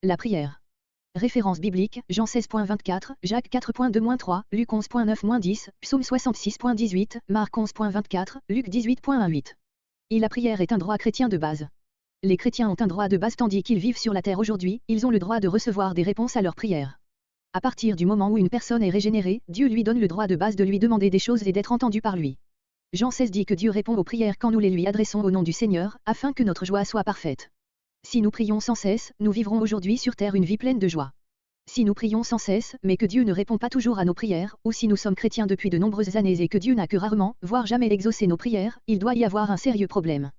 La prière. Référence biblique, Jean 16.24, Jacques 4.2-3, Luc 11.9-10, Psaume 66.18, Marc 11.24, Luc 18.18. La prière est un droit chrétien de base. Les chrétiens ont un droit de base tandis qu'ils vivent sur la terre aujourd'hui, ils ont le droit de recevoir des réponses à leurs prières. À partir du moment où une personne est régénérée, Dieu lui donne le droit de base de lui demander des choses et d'être entendu par lui. Jean 16 dit que Dieu répond aux prières quand nous les lui adressons au nom du Seigneur, afin que notre joie soit parfaite. Si nous prions sans cesse, nous vivrons aujourd'hui sur terre une vie pleine de joie. Si nous prions sans cesse, mais que Dieu ne répond pas toujours à nos prières, ou si nous sommes chrétiens depuis de nombreuses années et que Dieu n'a que rarement, voire jamais exaucé nos prières, il doit y avoir un sérieux problème.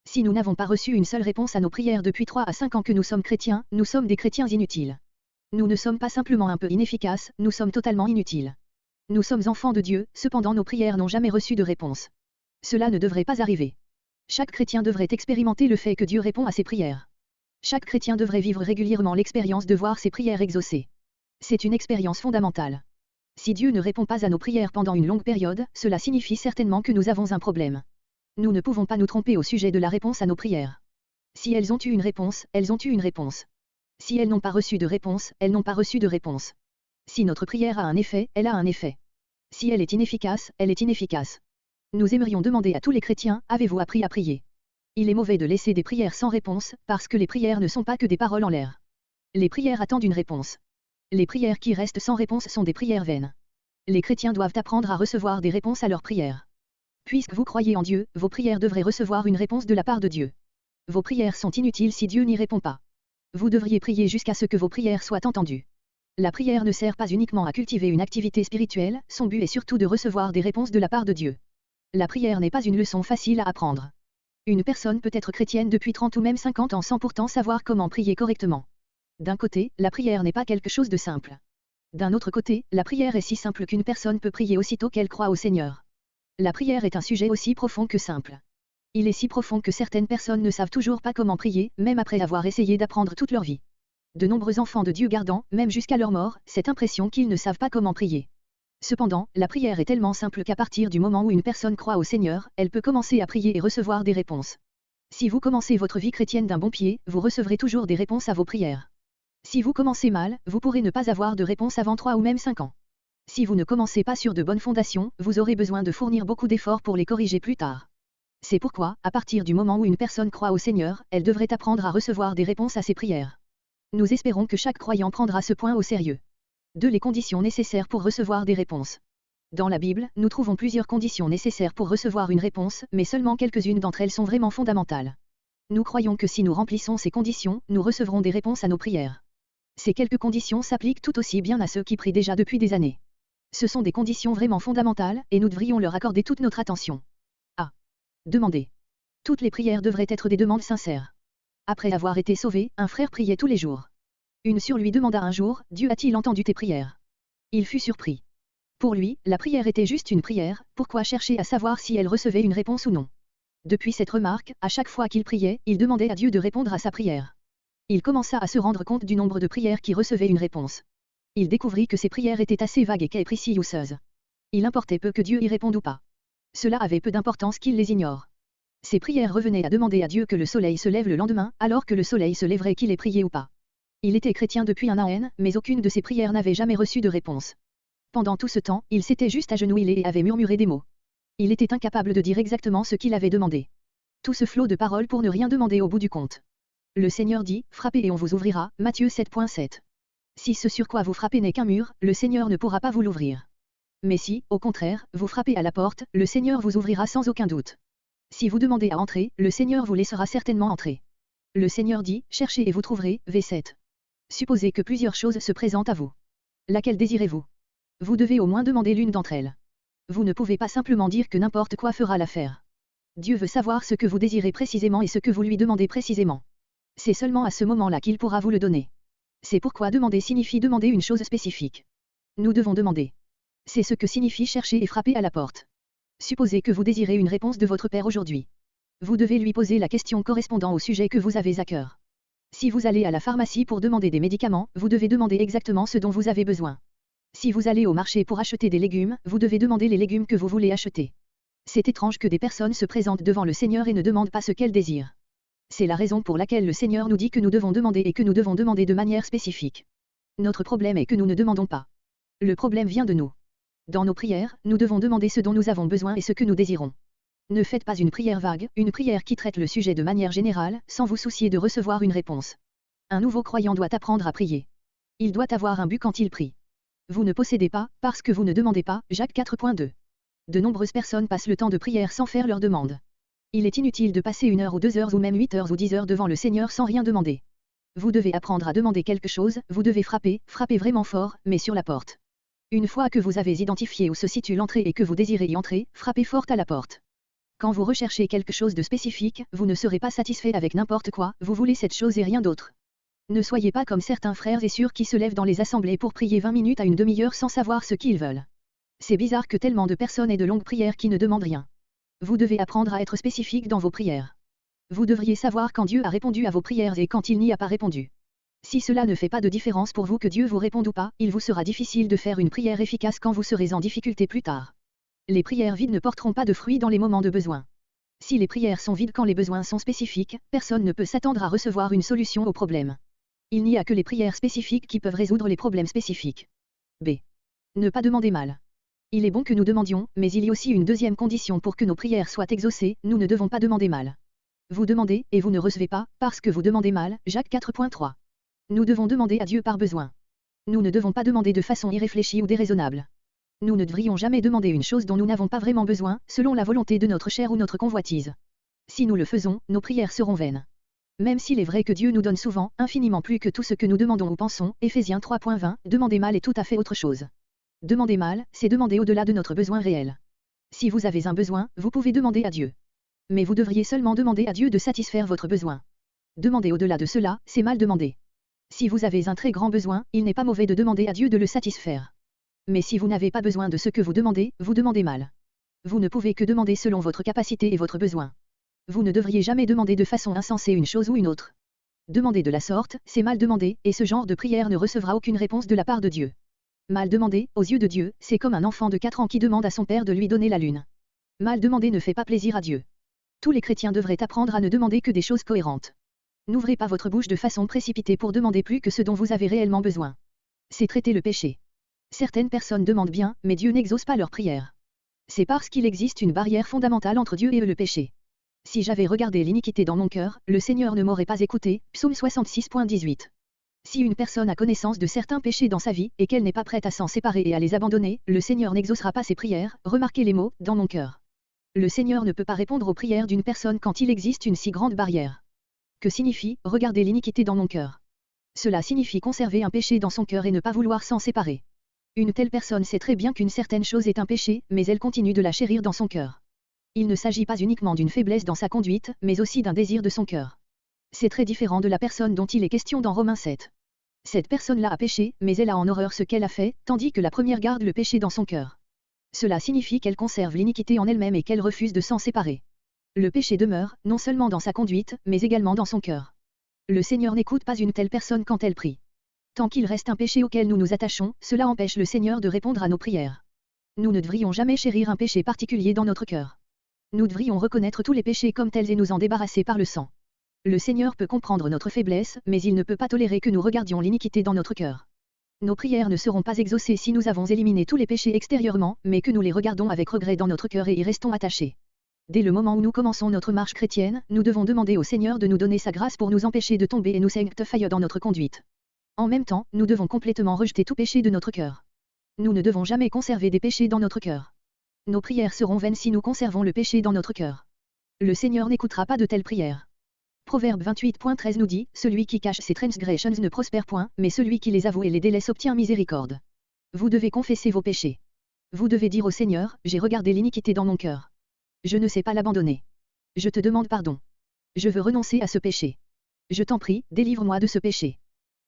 Si nous n'avons pas reçu une seule réponse à nos prières depuis 3 à 5 ans que nous sommes chrétiens, nous sommes des chrétiens inutiles. Nous ne sommes pas simplement un peu inefficaces, nous sommes totalement inutiles. Nous sommes enfants de Dieu, cependant nos prières n'ont jamais reçu de réponse. Cela ne devrait pas arriver. Chaque chrétien devrait expérimenter le fait que Dieu répond à ses prières. Chaque chrétien devrait vivre régulièrement l'expérience de voir ses prières exaucées. C'est une expérience fondamentale. Si Dieu ne répond pas à nos prières pendant une longue période, cela signifie certainement que nous avons un problème. Nous ne pouvons pas nous tromper au sujet de la réponse à nos prières. Si elles ont eu une réponse, elles ont eu une réponse. Si elles n'ont pas reçu de réponse, elles n'ont pas reçu de réponse. Si notre prière a un effet, elle a un effet. Si elle est inefficace, elle est inefficace. Nous aimerions demander à tous les chrétiens, avez-vous appris à prier? Il est mauvais de laisser des prières sans réponse, parce que les prières ne sont pas que des paroles en l'air. Les prières attendent une réponse. Les prières qui restent sans réponse sont des prières vaines. Les chrétiens doivent apprendre à recevoir des réponses à leurs prières. Puisque vous croyez en Dieu, vos prières devraient recevoir une réponse de la part de Dieu. Vos prières sont inutiles si Dieu n'y répond pas. Vous devriez prier jusqu'à ce que vos prières soient entendues. La prière ne sert pas uniquement à cultiver une activité spirituelle, son but est surtout de recevoir des réponses de la part de Dieu. La prière n'est pas une leçon facile à apprendre. Une personne peut être chrétienne depuis 30 ou même 50 ans sans pourtant savoir comment prier correctement. D'un côté, la prière n'est pas quelque chose de simple. D'un autre côté, la prière est si simple qu'une personne peut prier aussitôt qu'elle croit au Seigneur. La prière est un sujet aussi profond que simple. Il est si profond que certaines personnes ne savent toujours pas comment prier, même après avoir essayé d'apprendre toute leur vie. De nombreux enfants de Dieu gardant, même jusqu'à leur mort, cette impression qu'ils ne savent pas comment prier. Cependant, la prière est tellement simple qu'à partir du moment où une personne croit au Seigneur, elle peut commencer à prier et recevoir des réponses. Si vous commencez votre vie chrétienne d'un bon pied, vous recevrez toujours des réponses à vos prières. Si vous commencez mal, vous pourrez ne pas avoir de réponse avant 3 ou même 5 ans. Si vous ne commencez pas sur de bonnes fondations, vous aurez besoin de fournir beaucoup d'efforts pour les corriger plus tard. C'est pourquoi, à partir du moment où une personne croit au Seigneur, elle devrait apprendre à recevoir des réponses à ses prières. Nous espérons que chaque croyant prendra ce point au sérieux. 2. Les conditions nécessaires pour recevoir des réponses. Dans la Bible, nous trouvons plusieurs conditions nécessaires pour recevoir une réponse, mais seulement quelques-unes d'entre elles sont vraiment fondamentales. Nous croyons que si nous remplissons ces conditions, nous recevrons des réponses à nos prières. Ces quelques conditions s'appliquent tout aussi bien à ceux qui prient déjà depuis des années. Ce sont des conditions vraiment fondamentales, et nous devrions leur accorder toute notre attention. A. Demander. Toutes les prières devraient être des demandes sincères. Après avoir été sauvé, un frère priait tous les jours. Une sœur lui demanda un jour, Dieu a-t-il entendu tes prières? Il fut surpris. Pour lui, la prière était juste une prière, pourquoi chercher à savoir si elle recevait une réponse ou non? Depuis cette remarque, à chaque fois qu'il priait, il demandait à Dieu de répondre à sa prière. Il commença à se rendre compte du nombre de prières qui recevaient une réponse. Il découvrit que ces prières étaient assez vagues et capricieuses. Il importait peu que Dieu y réponde ou pas. Cela avait peu d'importance qu'il les ignore. Ces prières revenaient à demander à Dieu que le soleil se lève le lendemain, alors que le soleil se lèverait qu'il ait prié ou pas. Il était chrétien depuis un an, mais aucune de ses prières n'avait jamais reçu de réponse. Pendant tout ce temps, il s'était juste agenouillé et avait murmuré des mots. Il était incapable de dire exactement ce qu'il avait demandé. Tout ce flot de paroles pour ne rien demander au bout du compte. Le Seigneur dit, frappez et on vous ouvrira, Matthieu 7.7. Si ce sur quoi vous frappez n'est qu'un mur, le Seigneur ne pourra pas vous l'ouvrir. Mais si, au contraire, vous frappez à la porte, le Seigneur vous ouvrira sans aucun doute. Si vous demandez à entrer, le Seigneur vous laissera certainement entrer. Le Seigneur dit, cherchez et vous trouverez, V7. Supposez que plusieurs choses se présentent à vous. Laquelle désirez-vous? Vous devez au moins demander l'une d'entre elles. Vous ne pouvez pas simplement dire que n'importe quoi fera l'affaire. Dieu veut savoir ce que vous désirez précisément et ce que vous lui demandez précisément. C'est seulement à ce moment-là qu'il pourra vous le donner. C'est pourquoi demander signifie demander une chose spécifique. Nous devons demander. C'est ce que signifie chercher et frapper à la porte. Supposez que vous désirez une réponse de votre Père aujourd'hui. Vous devez lui poser la question correspondant au sujet que vous avez à cœur. Si vous allez à la pharmacie pour demander des médicaments, vous devez demander exactement ce dont vous avez besoin. Si vous allez au marché pour acheter des légumes, vous devez demander les légumes que vous voulez acheter. C'est étrange que des personnes se présentent devant le Seigneur et ne demandent pas ce qu'elles désirent. C'est la raison pour laquelle le Seigneur nous dit que nous devons demander et que nous devons demander de manière spécifique. Notre problème est que nous ne demandons pas. Le problème vient de nous. Dans nos prières, nous devons demander ce dont nous avons besoin et ce que nous désirons. Ne faites pas une prière vague, une prière qui traite le sujet de manière générale, sans vous soucier de recevoir une réponse. Un nouveau croyant doit apprendre à prier. Il doit avoir un but quand il prie. Vous ne possédez pas, parce que vous ne demandez pas, Jacques 4.2. De nombreuses personnes passent le temps de prière sans faire leur demande. Il est inutile de passer 1 heure ou 2 heures ou même 8 heures ou 10 heures devant le Seigneur sans rien demander. Vous devez apprendre à demander quelque chose, vous devez frapper vraiment fort, mais sur la porte. Une fois que vous avez identifié où se situe l'entrée et que vous désirez y entrer, frappez fort à la porte. Quand vous recherchez quelque chose de spécifique, vous ne serez pas satisfait avec n'importe quoi, vous voulez cette chose et rien d'autre. Ne soyez pas comme certains frères et sœurs qui se lèvent dans les assemblées pour prier 20 minutes à une demi-heure sans savoir ce qu'ils veulent. C'est bizarre que tellement de personnes aient de longues prières qui ne demandent rien. Vous devez apprendre à être spécifique dans vos prières. Vous devriez savoir quand Dieu a répondu à vos prières et quand il n'y a pas répondu. Si cela ne fait pas de différence pour vous que Dieu vous réponde ou pas, il vous sera difficile de faire une prière efficace quand vous serez en difficulté plus tard. Les prières vides ne porteront pas de fruits dans les moments de besoin. Si les prières sont vides quand les besoins sont spécifiques, personne ne peut s'attendre à recevoir une solution au problème. Il n'y a que les prières spécifiques qui peuvent résoudre les problèmes spécifiques. B. Ne pas demander mal. Il est bon que nous demandions, mais il y a aussi une deuxième condition pour que nos prières soient exaucées, nous ne devons pas demander mal. Vous demandez, et vous ne recevez pas, parce que vous demandez mal, Jacques 4.3. Nous devons demander à Dieu par besoin. Nous ne devons pas demander de façon irréfléchie ou déraisonnable. Nous ne devrions jamais demander une chose dont nous n'avons pas vraiment besoin, selon la volonté de notre chair ou notre convoitise. Si nous le faisons, nos prières seront vaines. Même s'il est vrai que Dieu nous donne souvent, infiniment plus que tout ce que nous demandons ou pensons, Éphésiens 3.20, demander mal est tout à fait autre chose. Demander mal, c'est demander au-delà de notre besoin réel. Si vous avez un besoin, vous pouvez demander à Dieu. Mais vous devriez seulement demander à Dieu de satisfaire votre besoin. Demander au-delà de cela, c'est mal demander. Si vous avez un très grand besoin, il n'est pas mauvais de demander à Dieu de le satisfaire. Mais si vous n'avez pas besoin de ce que vous demandez mal. Vous ne pouvez que demander selon votre capacité et votre besoin. Vous ne devriez jamais demander de façon insensée une chose ou une autre. Demander de la sorte, c'est mal demander, et ce genre de prière ne recevra aucune réponse de la part de Dieu. Mal demander, aux yeux de Dieu, c'est comme un enfant de 4 ans qui demande à son père de lui donner la lune. Mal demander ne fait pas plaisir à Dieu. Tous les chrétiens devraient apprendre à ne demander que des choses cohérentes. N'ouvrez pas votre bouche de façon précipitée pour demander plus que ce dont vous avez réellement besoin. C'est traiter le péché. Certaines personnes demandent bien, mais Dieu n'exauce pas leurs prières. C'est parce qu'il existe une barrière fondamentale entre Dieu et le péché. Si j'avais regardé l'iniquité dans mon cœur, le Seigneur ne m'aurait pas écouté, Psaume 66.18. Si une personne a connaissance de certains péchés dans sa vie, et qu'elle n'est pas prête à s'en séparer et à les abandonner, le Seigneur n'exaucera pas ses prières, remarquez les mots, dans mon cœur. Le Seigneur ne peut pas répondre aux prières d'une personne quand il existe une si grande barrière. Que signifie, regarder l'iniquité dans mon cœur? Cela signifie conserver un péché dans son cœur et ne pas vouloir s'en séparer. Une telle personne sait très bien qu'une certaine chose est un péché, mais elle continue de la chérir dans son cœur. Il ne s'agit pas uniquement d'une faiblesse dans sa conduite, mais aussi d'un désir de son cœur. C'est très différent de la personne dont il est question dans Romains 7. Cette personne-là a péché, mais elle a en horreur ce qu'elle a fait, tandis que la première garde le péché dans son cœur. Cela signifie qu'elle conserve l'iniquité en elle-même et qu'elle refuse de s'en séparer. Le péché demeure, non seulement dans sa conduite, mais également dans son cœur. Le Seigneur n'écoute pas une telle personne quand elle prie. Tant qu'il reste un péché auquel nous nous attachons, cela empêche le Seigneur de répondre à nos prières. Nous ne devrions jamais chérir un péché particulier dans notre cœur. Nous devrions reconnaître tous les péchés comme tels et nous en débarrasser par le sang. Le Seigneur peut comprendre notre faiblesse, mais il ne peut pas tolérer que nous regardions l'iniquité dans notre cœur. Nos prières ne seront pas exaucées si nous avons éliminé tous les péchés extérieurement, mais que nous les regardons avec regret dans notre cœur et y restons attachés. Dès le moment où nous commençons notre marche chrétienne, nous devons demander au Seigneur de nous donner sa grâce pour nous empêcher de tomber et nous sanctifier dans notre conduite. En même temps, nous devons complètement rejeter tout péché de notre cœur. Nous ne devons jamais conserver des péchés dans notre cœur. Nos prières seront vaines si nous conservons le péché dans notre cœur. Le Seigneur n'écoutera pas de telles prières. Proverbe 28.13 nous dit, celui qui cache ses transgressions ne prospère point, mais celui qui les avoue et les délaisse obtient miséricorde. Vous devez confesser vos péchés. Vous devez dire au Seigneur, j'ai regardé l'iniquité dans mon cœur. Je ne sais pas l'abandonner. Je te demande pardon. Je veux renoncer à ce péché. Je t'en prie, délivre-moi de ce péché.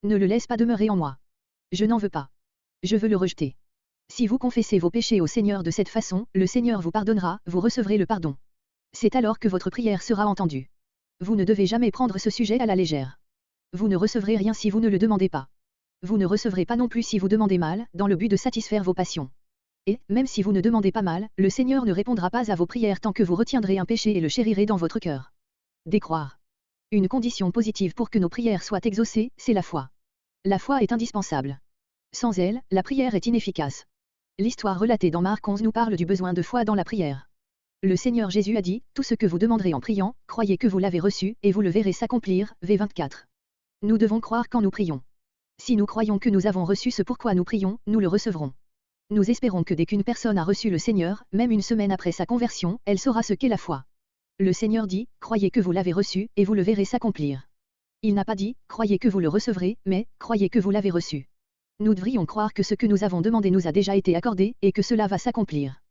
Ne le laisse pas demeurer en moi. Je n'en veux pas. Je veux le rejeter. Si vous confessez vos péchés au Seigneur de cette façon, le Seigneur vous pardonnera, vous recevrez le pardon. C'est alors que votre prière sera entendue. Vous ne devez jamais prendre ce sujet à la légère. Vous ne recevrez rien si vous ne le demandez pas. Vous ne recevrez pas non plus si vous demandez mal, dans le but de satisfaire vos passions. Et, même si vous ne demandez pas mal, le Seigneur ne répondra pas à vos prières tant que vous retiendrez un péché et le chérirez dans votre cœur. Décroire. Une condition positive pour que nos prières soient exaucées, c'est la foi. La foi est indispensable. Sans elle, la prière est inefficace. L'histoire relatée dans Marc 11 nous parle du besoin de foi dans la prière. Le Seigneur Jésus a dit, tout ce que vous demanderez en priant, croyez que vous l'avez reçu, et vous le verrez s'accomplir, V24. Nous devons croire quand nous prions. Si nous croyons que nous avons reçu ce pourquoi nous prions, nous le recevrons. Nous espérons que dès qu'une personne a reçu le Seigneur, même une semaine après sa conversion, elle saura ce qu'est la foi. Le Seigneur dit, croyez que vous l'avez reçu, et vous le verrez s'accomplir. Il n'a pas dit, croyez que vous le recevrez, mais, croyez que vous l'avez reçu. Nous devrions croire que ce que nous avons demandé nous a déjà été accordé, et que cela va s'accomplir.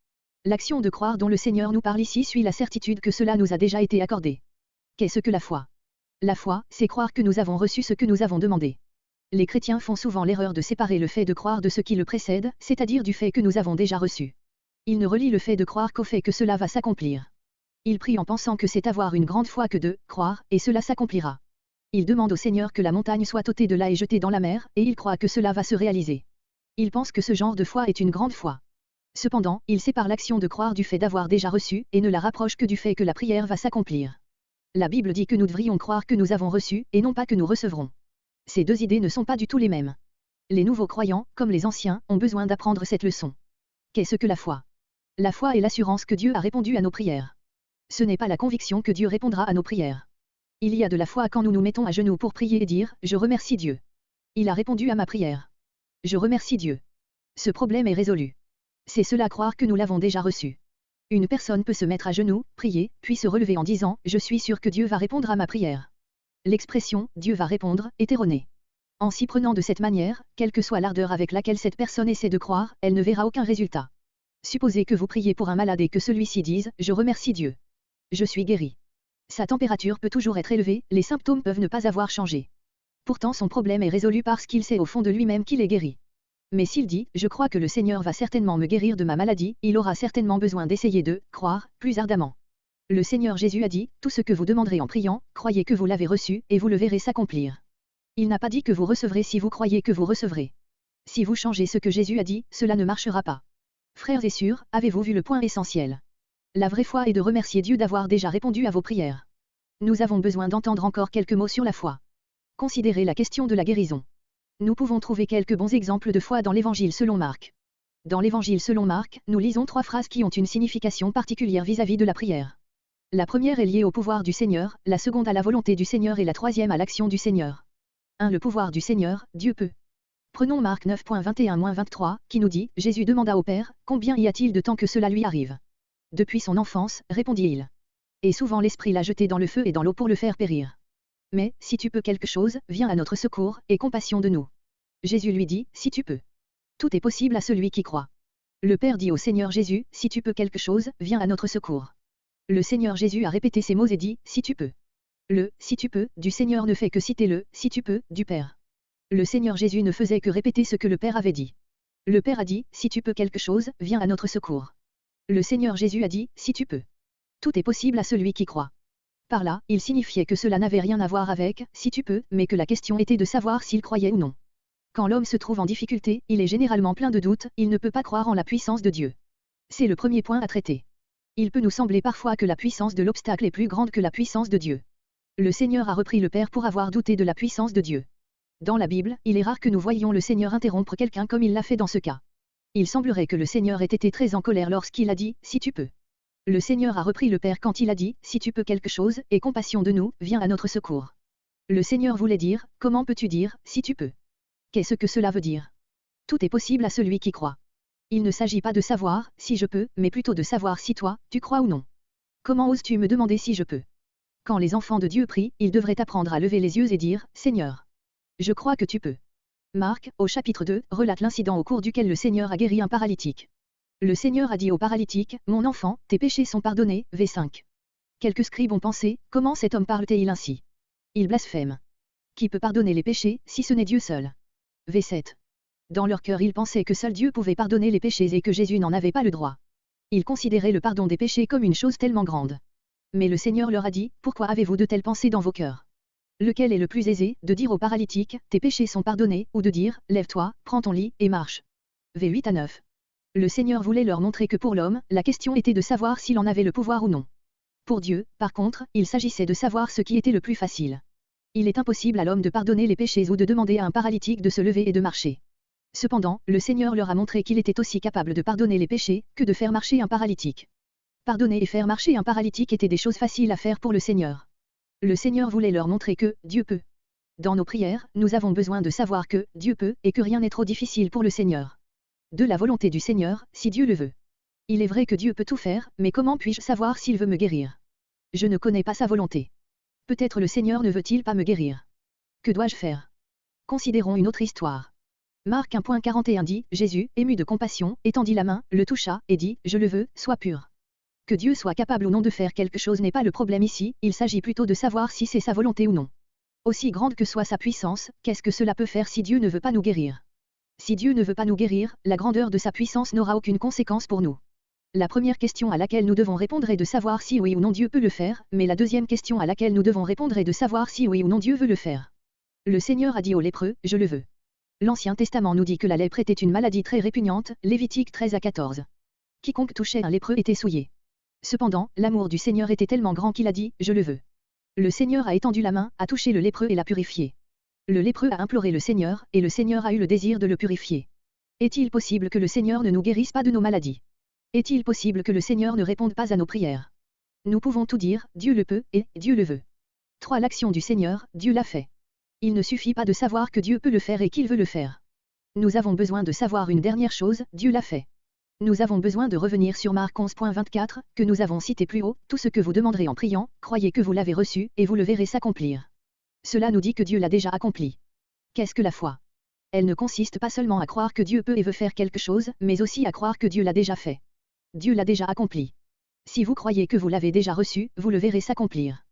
L'action de croire dont le Seigneur nous parle ici suit la certitude que cela nous a déjà été accordé. Qu'est-ce que la foi? La foi, c'est croire que nous avons reçu ce que nous avons demandé. Les chrétiens font souvent l'erreur de séparer le fait de croire de ce qui le précède, c'est-à-dire du fait que nous avons déjà reçu. Ils ne relient le fait de croire qu'au fait que cela va s'accomplir. Ils prient en pensant que c'est avoir une grande foi que de croire, et cela s'accomplira. Ils demandent au Seigneur que la montagne soit ôtée de là et jetée dans la mer, et ils croient que cela va se réaliser. Ils pensent que ce genre de foi est une grande foi. Cependant, ils séparent l'action de croire du fait d'avoir déjà reçu, et ne la rapprochent que du fait que la prière va s'accomplir. La Bible dit que nous devrions croire que nous avons reçu, et non pas que nous recevrons. Ces deux idées ne sont pas du tout les mêmes. Les nouveaux croyants, comme les anciens, ont besoin d'apprendre cette leçon. Qu'est-ce que la foi? La foi est l'assurance que Dieu a répondu à nos prières. Ce n'est pas la conviction que Dieu répondra à nos prières. Il y a de la foi quand nous nous mettons à genoux pour prier et dire « Je remercie Dieu. Il a répondu à ma prière. Je remercie Dieu. Ce problème est résolu. » C'est cela croire que nous l'avons déjà reçu. Une personne peut se mettre à genoux, prier, puis se relever en disant « Je suis sûr que Dieu va répondre à ma prière. » L'expression « Dieu va répondre » est erronée. En s'y prenant de cette manière, quelle que soit l'ardeur avec laquelle cette personne essaie de croire, elle ne verra aucun résultat. Supposez que vous priez pour un malade et que celui-ci dise « Je remercie Dieu. Je suis guéri. » Sa température peut toujours être élevée, les symptômes peuvent ne pas avoir changé. Pourtant son problème est résolu parce qu'il sait au fond de lui-même qu'il est guéri. Mais s'il dit « Je crois que le Seigneur va certainement me guérir de ma maladie », il aura certainement besoin d'essayer de croire plus ardemment. Le Seigneur Jésus a dit « Tout ce que vous demanderez en priant, croyez que vous l'avez reçu, et vous le verrez s'accomplir. » Il n'a pas dit que vous recevrez si vous croyez que vous recevrez. Si vous changez ce que Jésus a dit, cela ne marchera pas. Frères et sœurs, avez-vous vu le point essentiel? La vraie foi est de remercier Dieu d'avoir déjà répondu à vos prières. Nous avons besoin d'entendre encore quelques mots sur la foi. Considérez la question de la guérison. Nous pouvons trouver quelques bons exemples de foi dans l'Évangile selon Marc. Dans l'Évangile selon Marc, nous lisons 3 phrases qui ont une signification particulière vis-à-vis de la prière. La première est liée au pouvoir du Seigneur, la seconde à la volonté du Seigneur et la troisième à l'action du Seigneur. 1. Le pouvoir du Seigneur, Dieu peut. Prenons Marc 9.21-23, qui nous dit « Jésus demanda au Père, combien y a-t-il de temps que cela lui arrive? Depuis son enfance, répondit-il. Et souvent l'Esprit l'a jeté dans le feu et dans l'eau pour le faire périr. Mais, si tu peux quelque chose, viens à notre secours, et compassion de nous. » Jésus lui dit, si tu peux. Tout est possible à celui qui croit. Le Père dit au Seigneur Jésus, si tu peux quelque chose, viens à notre secours. Le Seigneur Jésus a répété ces mots et dit, si tu peux. Le, si tu peux, du Seigneur ne fait que citer le, si tu peux, du Père. Le Seigneur Jésus ne faisait que répéter ce que le Père avait dit. Le Père a dit, si tu peux quelque chose, viens à notre secours. Le Seigneur Jésus a dit, si tu peux. Tout est possible à celui qui croit. Par là, il signifiait que cela n'avait rien à voir avec « si tu peux », mais que la question était de savoir s'il croyait ou non. Quand l'homme se trouve en difficulté, il est généralement plein de doutes, il ne peut pas croire en la puissance de Dieu. C'est le premier point à traiter. Il peut nous sembler parfois que la puissance de l'obstacle est plus grande que la puissance de Dieu. Le Seigneur a repris le Père pour avoir douté de la puissance de Dieu. Dans la Bible, il est rare que nous voyions le Seigneur interrompre quelqu'un comme il l'a fait dans ce cas. Il semblerait que le Seigneur ait été très en colère lorsqu'il a dit « si tu peux ». Le Seigneur a repris le Père quand il a dit « Si tu peux quelque chose, aie compassion de nous, viens à notre secours ». Le Seigneur voulait dire « Comment peux-tu dire « si tu peux » ? Qu'est-ce que cela veut dire? Tout est possible à celui qui croit. Il ne s'agit pas de savoir « si je peux », mais plutôt de savoir si toi, tu crois ou non. Comment oses-tu me demander si je peux? Quand les enfants de Dieu prient, ils devraient apprendre à lever les yeux et dire « Seigneur, je crois que tu peux ». Marc, au chapitre 2, relate l'incident au cours duquel le Seigneur a guéri un paralytique. Le Seigneur a dit au paralytique, « Mon enfant, tes péchés sont pardonnés » V5. Quelques scribes ont pensé, comment cet homme parle-t-il ainsi? Il blasphème. Qui peut pardonner les péchés, si ce n'est Dieu seul? V7. Dans leur cœur ils pensaient que seul Dieu pouvait pardonner les péchés et que Jésus n'en avait pas le droit. Ils considéraient le pardon des péchés comme une chose tellement grande. Mais le Seigneur leur a dit, pourquoi avez-vous de telles pensées dans vos cœurs? Lequel est le plus aisé, de dire au paralytique, tes péchés sont pardonnés, ou de dire, lève-toi, prends ton lit, et marche? V8 à 9. Le Seigneur voulait leur montrer que pour l'homme, la question était de savoir s'il en avait le pouvoir ou non. Pour Dieu, par contre, il s'agissait de savoir ce qui était le plus facile. Il est impossible à l'homme de pardonner les péchés ou de demander à un paralytique de se lever et de marcher. Cependant, le Seigneur leur a montré qu'il était aussi capable de pardonner les péchés que de faire marcher un paralytique. Pardonner et faire marcher un paralytique étaient des choses faciles à faire pour le Seigneur. Le Seigneur voulait leur montrer que Dieu peut. Dans nos prières, nous avons besoin de savoir que Dieu peut et que rien n'est trop difficile pour le Seigneur. De la volonté du Seigneur, si Dieu le veut. Il est vrai que Dieu peut tout faire, mais comment puis-je savoir s'il veut me guérir? Je ne connais pas sa volonté. Peut-être le Seigneur ne veut-il pas me guérir. Que dois-je faire? Considérons une autre histoire. Marc 1.41 dit, Jésus, ému de compassion, étendit la main, le toucha, et dit, je le veux, sois pur. Que Dieu soit capable ou non de faire quelque chose n'est pas le problème ici, il s'agit plutôt de savoir si c'est sa volonté ou non. Aussi grande que soit sa puissance, qu'est-ce que cela peut faire si Dieu ne veut pas nous guérir? Si Dieu ne veut pas nous guérir, la grandeur de sa puissance n'aura aucune conséquence pour nous. La première question à laquelle nous devons répondre est de savoir si oui ou non Dieu peut le faire, mais la deuxième question à laquelle nous devons répondre est de savoir si oui ou non Dieu veut le faire. Le Seigneur a dit aux lépreux, je le veux. L'Ancien Testament nous dit que la lèpre était une maladie très répugnante, Lévitique 13 à 14. Quiconque touchait un lépreux était souillé. Cependant, l'amour du Seigneur était tellement grand qu'il a dit, je le veux. Le Seigneur a étendu la main, a touché le lépreux et l'a purifié. Le lépreux a imploré le Seigneur, et le Seigneur a eu le désir de le purifier. Est-il possible que le Seigneur ne nous guérisse pas de nos maladies? Est-il possible que le Seigneur ne réponde pas à nos prières? Nous pouvons tout dire, Dieu le peut, et Dieu le veut. 3. L'action du Seigneur, Dieu l'a fait. Il ne suffit pas de savoir que Dieu peut le faire et qu'il veut le faire. Nous avons besoin de savoir une dernière chose, Dieu l'a fait. Nous avons besoin de revenir sur Marc 11.24, que nous avons cité plus haut, tout ce que vous demanderez en priant, croyez que vous l'avez reçu, et vous le verrez s'accomplir. Cela nous dit que Dieu l'a déjà accompli. Qu'est-ce que la foi? Elle ne consiste pas seulement à croire que Dieu peut et veut faire quelque chose, mais aussi à croire que Dieu l'a déjà fait. Dieu l'a déjà accompli. Si vous croyez que vous l'avez déjà reçu, vous le verrez s'accomplir.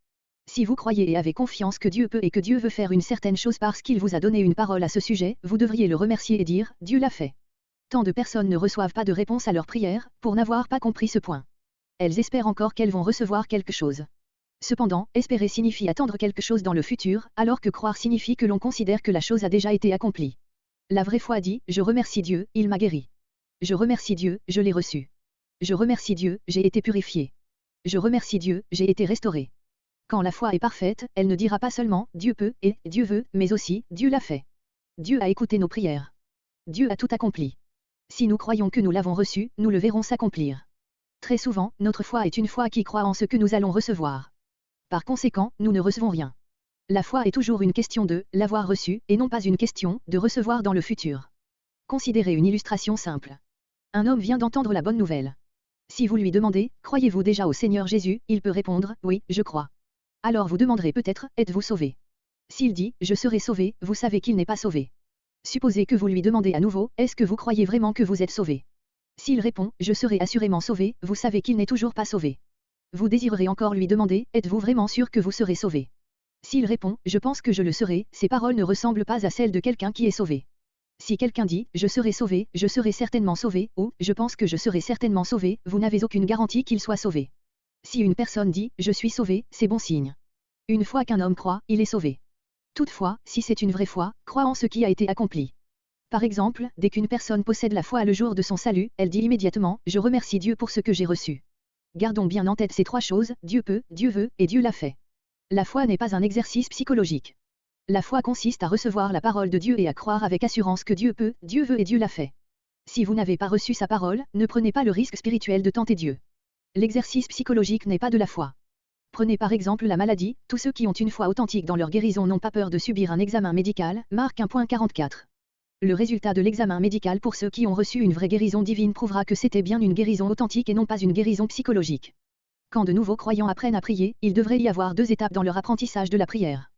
Si vous croyez et avez confiance que Dieu peut et que Dieu veut faire une certaine chose parce qu'il vous a donné une parole à ce sujet, vous devriez le remercier et dire, Dieu l'a fait. Tant de personnes ne reçoivent pas de réponse à leurs prières, pour n'avoir pas compris ce point. Elles espèrent encore qu'elles vont recevoir quelque chose. Cependant, espérer signifie attendre quelque chose dans le futur, alors que croire signifie que l'on considère que la chose a déjà été accomplie. La vraie foi dit, je remercie Dieu, il m'a guéri. Je remercie Dieu, je l'ai reçu. Je remercie Dieu, j'ai été purifié. Je remercie Dieu, j'ai été restauré. Quand la foi est parfaite, elle ne dira pas seulement, Dieu peut, et Dieu veut, mais aussi, Dieu l'a fait. Dieu a écouté nos prières. Dieu a tout accompli. Si nous croyons que nous l'avons reçu, nous le verrons s'accomplir. Très souvent, notre foi est une foi qui croit en ce que nous allons recevoir. Par conséquent, nous ne recevons rien. La foi est toujours une question de l'avoir reçu, et non pas une question de recevoir dans le futur. Considérez une illustration simple. Un homme vient d'entendre la bonne nouvelle. Si vous lui demandez, croyez-vous déjà au Seigneur Jésus, il peut répondre, oui, je crois. Alors vous demanderez peut-être, êtes-vous sauvé? S'il dit, je serai sauvé, vous savez qu'il n'est pas sauvé. Supposez que vous lui demandez à nouveau, est-ce que vous croyez vraiment que vous êtes sauvé? S'il répond, je serai assurément sauvé, vous savez qu'il n'est toujours pas sauvé. Vous désirerez encore lui demander, êtes-vous vraiment sûr que vous serez sauvé? S'il répond, je pense que je le serai, ces paroles ne ressemblent pas à celles de quelqu'un qui est sauvé. Si quelqu'un dit, je serai sauvé, je serai certainement sauvé, ou, je pense que je serai certainement sauvé, vous n'avez aucune garantie qu'il soit sauvé. Si une personne dit, je suis sauvé, c'est bon signe. Une fois qu'un homme croit, il est sauvé. Toutefois, si c'est une vraie foi, croit en ce qui a été accompli. Par exemple, dès qu'une personne possède la foi le jour de son salut, elle dit immédiatement, je remercie Dieu pour ce que j'ai reçu. Gardons bien en tête ces trois choses, Dieu peut, Dieu veut, et Dieu l'a fait. La foi n'est pas un exercice psychologique. La foi consiste à recevoir la parole de Dieu et à croire avec assurance que Dieu peut, Dieu veut et Dieu l'a fait. Si vous n'avez pas reçu sa parole, ne prenez pas le risque spirituel de tenter Dieu. L'exercice psychologique n'est pas de la foi. Prenez par exemple la maladie, tous ceux qui ont une foi authentique dans leur guérison n'ont pas peur de subir un examen médical, Marc 1.44. Le résultat de l'examen médical pour ceux qui ont reçu une vraie guérison divine prouvera que c'était bien une guérison authentique et non pas une guérison psychologique. Quand de nouveaux croyants apprennent à prier, il devrait y avoir deux étapes dans leur apprentissage de la prière.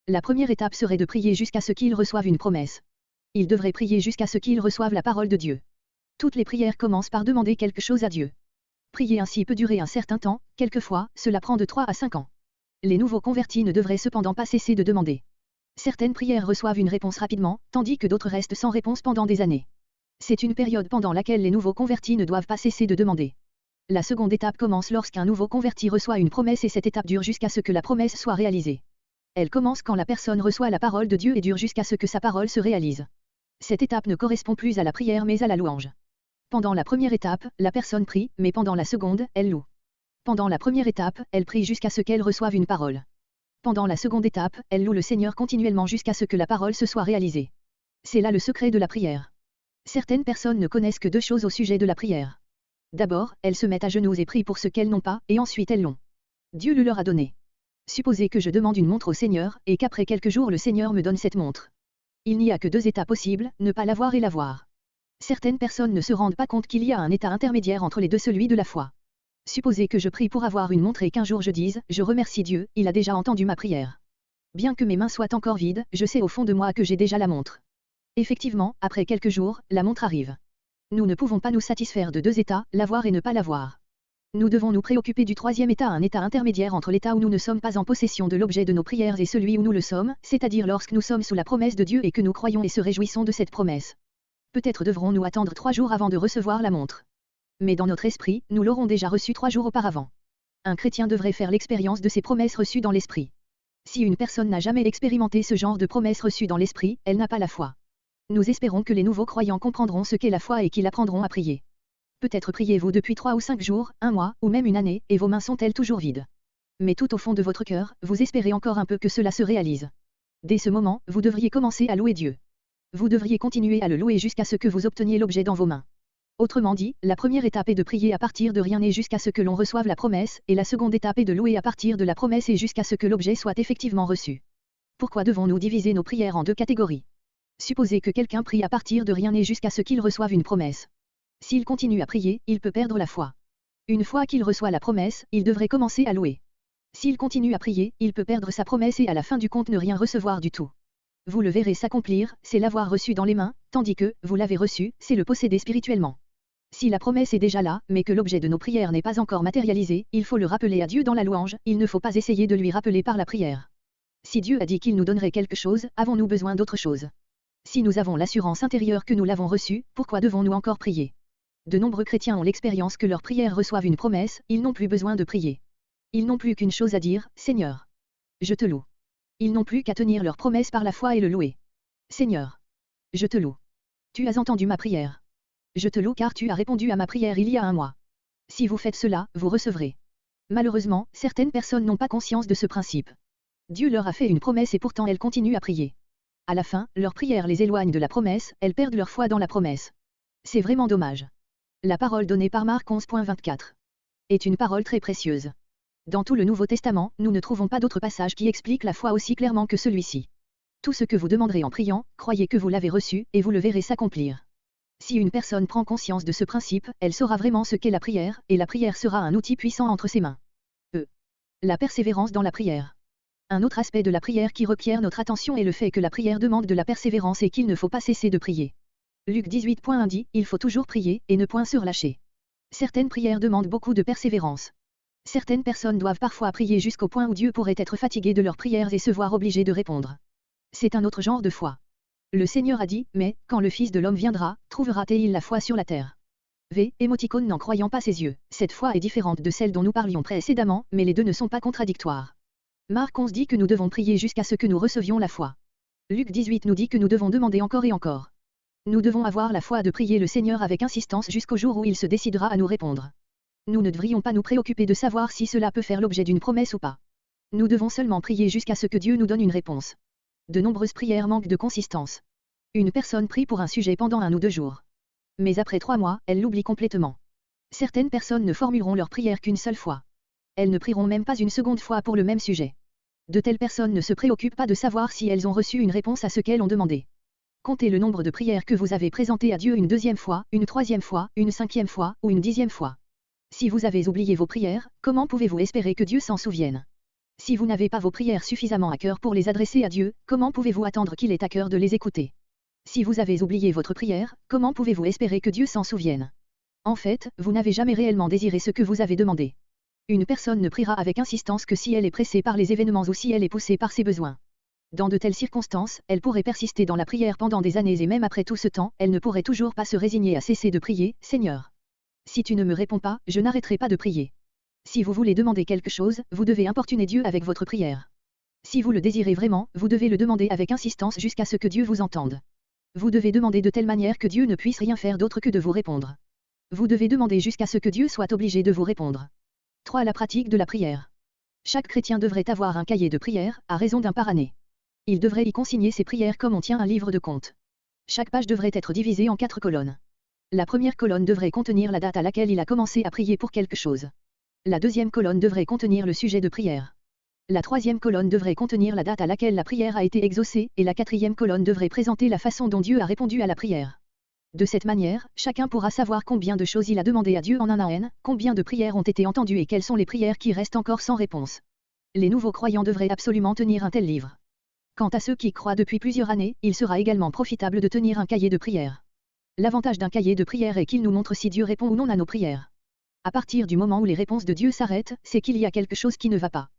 La première étape serait de prier jusqu'à ce qu'ils reçoivent une promesse. Ils devraient prier jusqu'à ce qu'ils reçoivent la parole de Dieu. Toutes les prières commencent par demander quelque chose à Dieu. Prier ainsi peut durer un certain temps, quelquefois, cela prend de 3 à 5 ans. Les nouveaux convertis ne devraient cependant pas cesser de demander. Certaines prières reçoivent une réponse rapidement, tandis que d'autres restent sans réponse pendant des années. C'est une période pendant laquelle les nouveaux convertis ne doivent pas cesser de demander. La seconde étape commence lorsqu'un nouveau converti reçoit une promesse et cette étape dure jusqu'à ce que la promesse soit réalisée. Elle commence quand la personne reçoit la parole de Dieu et dure jusqu'à ce que sa parole se réalise. Cette étape ne correspond plus à la prière mais à la louange. Pendant la première étape, la personne prie, mais pendant la seconde, elle loue. Pendant la première étape, elle prie jusqu'à ce qu'elle reçoive une parole. Pendant la seconde étape, elle loue le Seigneur continuellement jusqu'à ce que la parole se soit réalisée. C'est là le secret de la prière. Certaines personnes ne connaissent que deux choses au sujet de la prière. D'abord, elles se mettent à genoux et prient pour ce qu'elles n'ont pas, et ensuite elles l'ont. Dieu le leur a donné. Supposez que je demande une montre au Seigneur, et qu'après quelques jours le Seigneur me donne cette montre. Il n'y a que deux états possibles, ne pas l'avoir et l'avoir. Certaines personnes ne se rendent pas compte qu'il y a un état intermédiaire entre les deux, celui de la foi. Supposez que je prie pour avoir une montre et qu'un jour je dise, je remercie Dieu, il a déjà entendu ma prière. Bien que mes mains soient encore vides, je sais au fond de moi que j'ai déjà la montre. Effectivement, après quelques jours, la montre arrive. Nous ne pouvons pas nous satisfaire de deux états, l'avoir et ne pas l'avoir. Nous devons nous préoccuper du troisième état, un état intermédiaire entre l'état où nous ne sommes pas en possession de l'objet de nos prières et celui où nous le sommes, c'est-à-dire lorsque nous sommes sous la promesse de Dieu et que nous croyons et se réjouissons de cette promesse. Peut-être devrons-nous attendre 3 jours avant de recevoir la montre. Mais dans notre esprit, nous l'aurons déjà reçue 3 jours auparavant. Un chrétien devrait faire l'expérience de ces promesses reçues dans l'esprit. Si une personne n'a jamais expérimenté ce genre de promesses reçues dans l'esprit, elle n'a pas la foi. Nous espérons que les nouveaux croyants comprendront ce qu'est la foi et qu'ils apprendront à prier. Peut-être priez-vous depuis 3 ou 5 jours, un mois, ou même une année, et vos mains sont-elles toujours vides. Mais tout au fond de votre cœur, vous espérez encore un peu que cela se réalise. Dès ce moment, vous devriez commencer à louer Dieu. Vous devriez continuer à le louer jusqu'à ce que vous obteniez l'objet dans vos mains. Autrement dit, la première étape est de prier à partir de rien et jusqu'à ce que l'on reçoive la promesse, et la seconde étape est de louer à partir de la promesse et jusqu'à ce que l'objet soit effectivement reçu. Pourquoi devons-nous diviser nos prières en deux catégories? Supposez que quelqu'un prie à partir de rien et jusqu'à ce qu'il reçoive une promesse. S'il continue à prier, il peut perdre la foi. Une fois qu'il reçoit la promesse, il devrait commencer à louer. S'il continue à prier, il peut perdre sa promesse et à la fin du compte ne rien recevoir du tout. Vous le verrez s'accomplir, c'est l'avoir reçu dans les mains, tandis que, vous l'avez reçu, c'est le posséder spirituellement. Si la promesse est déjà là, mais que l'objet de nos prières n'est pas encore matérialisé, il faut le rappeler à Dieu dans la louange, il ne faut pas essayer de lui rappeler par la prière. Si Dieu a dit qu'il nous donnerait quelque chose, avons-nous besoin d'autre chose? Si nous avons l'assurance intérieure que nous l'avons reçu, pourquoi devons-nous encore prier? De nombreux chrétiens ont l'expérience que leurs prières reçoivent une promesse, ils n'ont plus besoin de prier. Ils n'ont plus qu'une chose à dire, Seigneur. Je te loue. Ils n'ont plus qu'à tenir leur promesse par la foi et le louer. Seigneur. Je te loue. Tu as entendu ma prière. Je te loue car tu as répondu à ma prière il y a un mois. Si vous faites cela, vous recevrez. Malheureusement, certaines personnes n'ont pas conscience de ce principe. Dieu leur a fait une promesse et pourtant elles continuent à prier. À la fin, leur prière les éloigne de la promesse, elles perdent leur foi dans la promesse. C'est vraiment dommage. La parole donnée par Marc 11.24 est une parole très précieuse. Dans tout le Nouveau Testament, nous ne trouvons pas d'autre passage qui explique la foi aussi clairement que celui-ci. Tout ce que vous demanderez en priant, croyez que vous l'avez reçu, et vous le verrez s'accomplir. Si une personne prend conscience de ce principe, elle saura vraiment ce qu'est la prière, et la prière sera un outil puissant entre ses mains. La persévérance dans la prière. Un autre aspect de la prière qui requiert notre attention est le fait que la prière demande de la persévérance et qu'il ne faut pas cesser de prier. Luc 18.1 dit, il faut toujours prier, et ne point se relâcher. Certaines prières demandent beaucoup de persévérance. Certaines personnes doivent parfois prier jusqu'au point où Dieu pourrait être fatigué de leurs prières et se voir obligé de répondre. C'est un autre genre de foi. Le Seigneur a dit, mais, quand le Fils de l'homme viendra, trouvera-t-il la foi sur la terre? Émoticône n'en croyant pas ses yeux. Cette foi est différente de celle dont nous parlions précédemment, mais les deux ne sont pas contradictoires. Marc 11 dit que nous devons prier jusqu'à ce que nous recevions la foi. Luc 18 nous dit que nous devons demander encore et encore. Nous devons avoir la foi de prier le Seigneur avec insistance jusqu'au jour où il se décidera à nous répondre. Nous ne devrions pas nous préoccuper de savoir si cela peut faire l'objet d'une promesse ou pas. Nous devons seulement prier jusqu'à ce que Dieu nous donne une réponse. De nombreuses prières manquent de consistance. Une personne prie pour un sujet pendant 1 ou 2 jours. Mais après 3 mois, elle l'oublie complètement. Certaines personnes ne formuleront leur prière qu'une seule fois. Elles ne prieront même pas une seconde fois pour le même sujet. De telles personnes ne se préoccupent pas de savoir si elles ont reçu une réponse à ce qu'elles ont demandé. Comptez le nombre de prières que vous avez présentées à Dieu une 2e fois, une 3e fois, une 5e fois, ou une 10e fois. Si vous avez oublié vos prières, comment pouvez-vous espérer que Dieu s'en souvienne? Si vous n'avez pas vos prières suffisamment à cœur pour les adresser à Dieu, comment pouvez-vous attendre qu'il ait à cœur de les écouter? Si vous avez oublié votre prière, comment pouvez-vous espérer que Dieu s'en souvienne? En fait, vous n'avez jamais réellement désiré ce que vous avez demandé. Une personne ne priera avec insistance que si elle est pressée par les événements ou si elle est poussée par ses besoins. Dans de telles circonstances, elle pourrait persister dans la prière pendant des années et même après tout ce temps, elle ne pourrait toujours pas se résigner à cesser de prier, Seigneur. Si tu ne me réponds pas, je n'arrêterai pas de prier. Si vous voulez demander quelque chose, vous devez importuner Dieu avec votre prière. Si vous le désirez vraiment, vous devez le demander avec insistance jusqu'à ce que Dieu vous entende. Vous devez demander de telle manière que Dieu ne puisse rien faire d'autre que de vous répondre. Vous devez demander jusqu'à ce que Dieu soit obligé de vous répondre. 3. La pratique de la prière. Chaque chrétien devrait avoir un cahier de prière, à raison d'un par année. Il devrait y consigner ses prières comme on tient un livre de compte. Chaque page devrait être divisée en 4 colonnes. La première colonne devrait contenir la date à laquelle il a commencé à prier pour quelque chose. La deuxième colonne devrait contenir le sujet de prière. La troisième colonne devrait contenir la date à laquelle la prière a été exaucée, et la quatrième colonne devrait présenter la façon dont Dieu a répondu à la prière. De cette manière, chacun pourra savoir combien de choses il a demandé à Dieu en un an, combien de prières ont été entendues et quelles sont les prières qui restent encore sans réponse. Les nouveaux croyants devraient absolument tenir un tel livre. Quant à ceux qui croient depuis plusieurs années, il sera également profitable de tenir un cahier de prière. L'avantage d'un cahier de prière est qu'il nous montre si Dieu répond ou non à nos prières. À partir du moment où les réponses de Dieu s'arrêtent, c'est qu'il y a quelque chose qui ne va pas.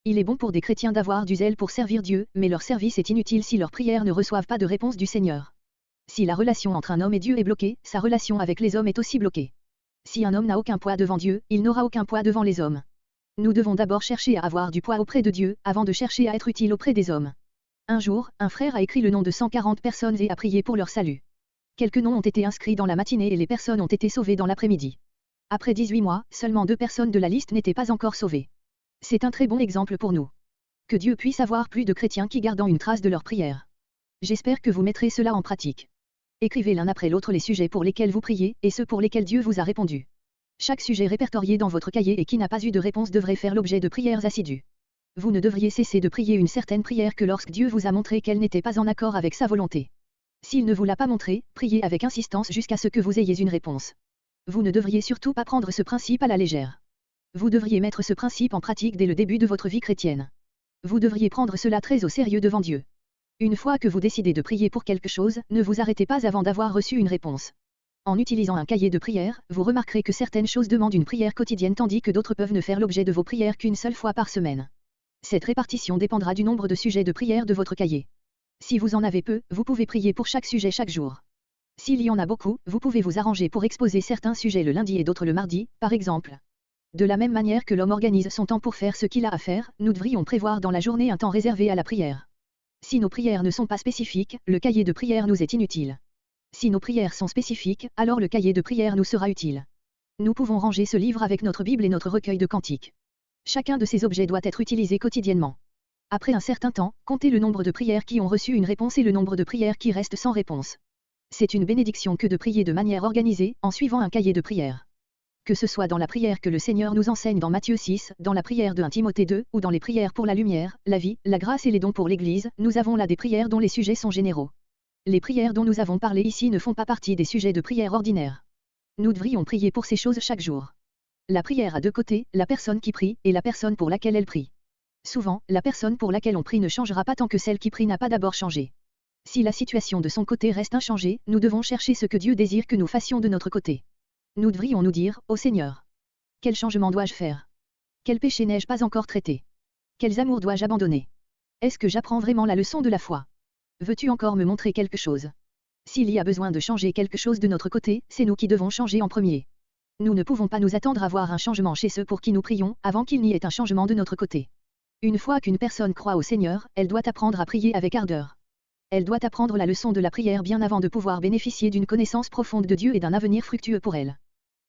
Il est bon pour des chrétiens d'avoir du zèle pour servir Dieu, mais leur service est inutile si leurs prières ne reçoivent pas de réponse du Seigneur. Si la relation entre un homme et Dieu est bloquée, sa relation avec les hommes est aussi bloquée. Si un homme n'a aucun poids devant Dieu, il n'aura aucun poids devant les hommes. Nous devons d'abord chercher à avoir du poids auprès de Dieu, avant de chercher à être utile auprès des hommes. Un jour, un frère a écrit le nom de 140 personnes et a prié pour leur salut. Quelques noms ont été inscrits dans la matinée et les personnes ont été sauvées dans l'après-midi. Après 18 mois, seulement 2 personnes de la liste n'étaient pas encore sauvées. C'est un très bon exemple pour nous. Que Dieu puisse avoir plus de chrétiens qui gardent une trace de leur prière. J'espère que vous mettrez cela en pratique. Écrivez l'un après l'autre les sujets pour lesquels vous priez, et ceux pour lesquels Dieu vous a répondu. Chaque sujet répertorié dans votre cahier et qui n'a pas eu de réponse devrait faire l'objet de prières assidues. Vous ne devriez cesser de prier une certaine prière que lorsque Dieu vous a montré qu'elle n'était pas en accord avec sa volonté. S'il ne vous l'a pas montré, priez avec insistance jusqu'à ce que vous ayez une réponse. Vous ne devriez surtout pas prendre ce principe à la légère. Vous devriez mettre ce principe en pratique dès le début de votre vie chrétienne. Vous devriez prendre cela très au sérieux devant Dieu. Une fois que vous décidez de prier pour quelque chose, ne vous arrêtez pas avant d'avoir reçu une réponse. En utilisant un cahier de prière, vous remarquerez que certaines choses demandent une prière quotidienne tandis que d'autres peuvent ne faire l'objet de vos prières qu'une seule fois par semaine. Cette répartition dépendra du nombre de sujets de prière de votre cahier. Si vous en avez peu, vous pouvez prier pour chaque sujet chaque jour. S'il y en a beaucoup, vous pouvez vous arranger pour exposer certains sujets le lundi et d'autres le mardi, par exemple. De la même manière que l'homme organise son temps pour faire ce qu'il a à faire, nous devrions prévoir dans la journée un temps réservé à la prière. Si nos prières ne sont pas spécifiques, le cahier de prière nous est inutile. Si nos prières sont spécifiques, alors le cahier de prière nous sera utile. Nous pouvons ranger ce livre avec notre Bible et notre recueil de cantiques. Chacun de ces objets doit être utilisé quotidiennement. Après un certain temps, comptez le nombre de prières qui ont reçu une réponse et le nombre de prières qui restent sans réponse. C'est une bénédiction que de prier de manière organisée, en suivant un cahier de prière. Que ce soit dans la prière que le Seigneur nous enseigne dans Matthieu 6, dans la prière de 1 Timothée 2, ou dans les prières pour la lumière, la vie, la grâce et les dons pour l'Église, nous avons là des prières dont les sujets sont généraux. Les prières dont nous avons parlé ici ne font pas partie des sujets de prière ordinaires. Nous devrions prier pour ces choses chaque jour. La prière a deux côtés, la personne qui prie, et la personne pour laquelle elle prie. Souvent, la personne pour laquelle on prie ne changera pas tant que celle qui prie n'a pas d'abord changé. Si la situation de son côté reste inchangée, nous devons chercher ce que Dieu désire que nous fassions de notre côté. Nous devrions nous dire, ô Seigneur, quel changement dois-je faire? Quel péché n'ai-je pas encore traité? Quels amours dois-je abandonner? Est-ce que j'apprends vraiment la leçon de la foi? Veux-tu encore me montrer quelque chose? S'il y a besoin de changer quelque chose de notre côté, c'est nous qui devons changer en premier. Nous ne pouvons pas nous attendre à voir un changement chez ceux pour qui nous prions, avant qu'il n'y ait un changement de notre côté. Une fois qu'une personne croit au Seigneur, elle doit apprendre à prier avec ardeur. Elle doit apprendre la leçon de la prière bien avant de pouvoir bénéficier d'une connaissance profonde de Dieu et d'un avenir fructueux pour elle.